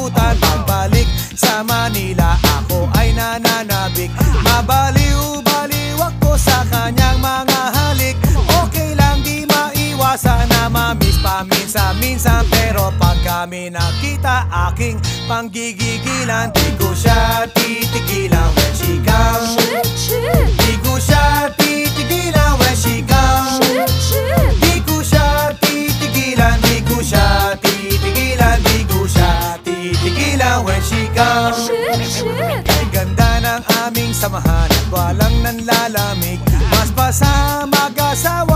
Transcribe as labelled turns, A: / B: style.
A: nakalimutan. Pagbalik sa Manila, ako ay nananabik. Mabaliw-baliw ako sa kanyang mga halik. Okay lang, di maiwasan na mamiss paminsan-minsan. Pero pag kami nakita, aking panggigigilan. Di ko siya titigilan when she comes. Di ko siya titigilan when she comes. Di ko siya titigilan, di ko siya titigilan, di ko siya titigilan when she comes. Kay ganda ng aming samahan at walang nanlalamig. Mas pa sa mag-asawa